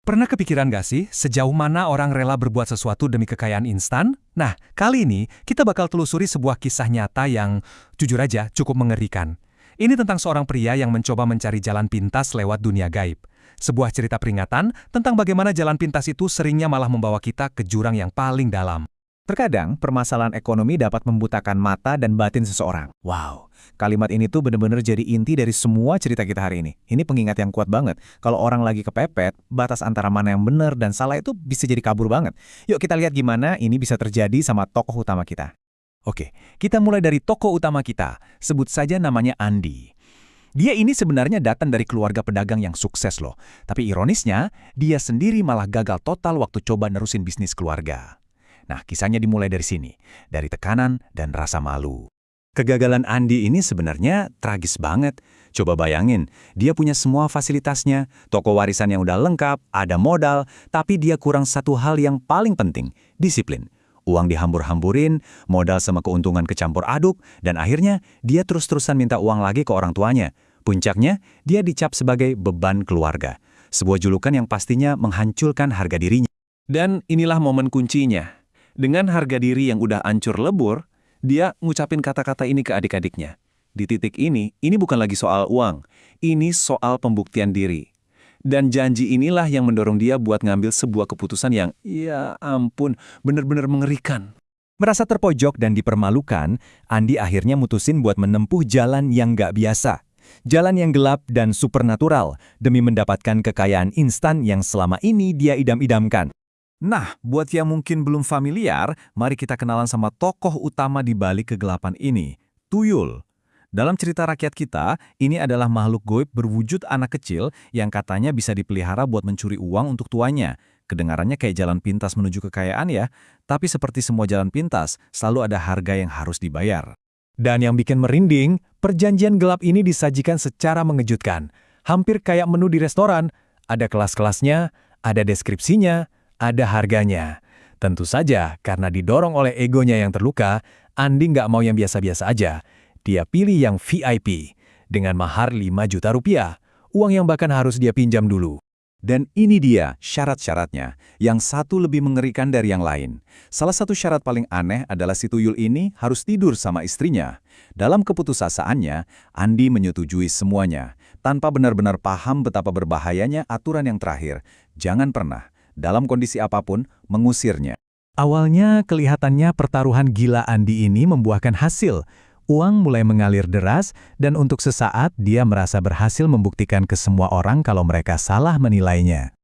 Pernah kepikiran gak sih sejauh mana orang rela berbuat sesuatu demi kekayaan instan? Nah, kali ini kita bakal telusuri sebuah kisah nyata yang jujur aja cukup mengerikan. Ini tentang seorang pria yang mencoba mencari jalan pintas lewat dunia gaib. Sebuah cerita peringatan tentang bagaimana jalan pintas itu seringnya malah membawa kita ke jurang yang paling dalam. Terkadang, permasalahan ekonomi dapat membutakan mata dan batin seseorang. Wow, kalimat ini tuh benar-benar jadi inti dari semua cerita kita hari ini. Ini pengingat yang kuat banget. Kalau orang lagi kepepet, batas antara mana yang benar dan salah itu bisa jadi kabur banget. Yuk kita lihat gimana ini bisa terjadi sama tokoh utama kita. Oke, kita mulai dari tokoh utama kita. Sebut saja namanya Andi. Dia ini sebenarnya datang dari keluarga pedagang yang sukses loh. Tapi ironisnya, dia sendiri malah gagal total waktu coba nerusin bisnis keluarga. Nah, kisahnya dimulai dari sini, dari tekanan dan rasa malu. Kegagalan Andi ini sebenarnya tragis banget. Coba bayangin, dia punya semua fasilitasnya, toko warisan yang udah lengkap, ada modal, tapi dia kurang satu hal yang paling penting, disiplin. Uang dihambur-hamburin, modal sama keuntungan kecampur aduk, dan akhirnya dia terus-terusan minta uang lagi ke orang tuanya. Puncaknya, dia dicap sebagai beban keluarga. Sebuah julukan yang pastinya menghancurkan harga dirinya. Dan inilah momen kuncinya. Dengan harga diri yang udah hancur lebur, dia ngucapin kata-kata ini ke adik-adiknya. Di titik ini bukan lagi soal uang, ini soal pembuktian diri. Dan janji inilah yang mendorong dia buat ngambil sebuah keputusan yang, ya ampun, benar-benar mengerikan. Merasa terpojok dan dipermalukan, Andi akhirnya mutusin buat menempuh jalan yang nggak biasa. Jalan yang gelap dan supernatural demi mendapatkan kekayaan instan yang selama ini dia idam-idamkan. Nah, buat yang mungkin belum familiar, mari kita kenalan sama tokoh utama di balik kegelapan ini, Tuyul. Dalam cerita rakyat kita, ini adalah makhluk goib berwujud anak kecil yang katanya bisa dipelihara buat mencuri uang untuk tuannya. Kedengarannya kayak jalan pintas menuju kekayaan ya, tapi seperti semua jalan pintas, selalu ada harga yang harus dibayar. Dan yang bikin merinding, perjanjian gelap ini disajikan secara mengejutkan. Hampir kayak menu di restoran, ada kelas-kelasnya, ada deskripsinya, ada harganya. Tentu saja, karena didorong oleh egonya yang terluka, Andi nggak mau yang biasa-biasa aja. Dia pilih yang VIP, dengan mahar 5 juta rupiah, uang yang bahkan harus dia pinjam dulu. Dan ini dia syarat-syaratnya, yang satu lebih mengerikan dari yang lain. Salah satu syarat paling aneh adalah si Tuyul ini harus tidur sama istrinya. Dalam keputusasaannya, Andi menyetujui semuanya, tanpa benar-benar paham betapa berbahayanya aturan yang terakhir. Jangan pernah, dalam kondisi apapun, mengusirnya. Awalnya kelihatannya pertaruhan gila Andi ini membuahkan hasil. Uang mulai mengalir deras dan untuk sesaat dia merasa berhasil membuktikan ke semua orang kalau mereka salah menilainya.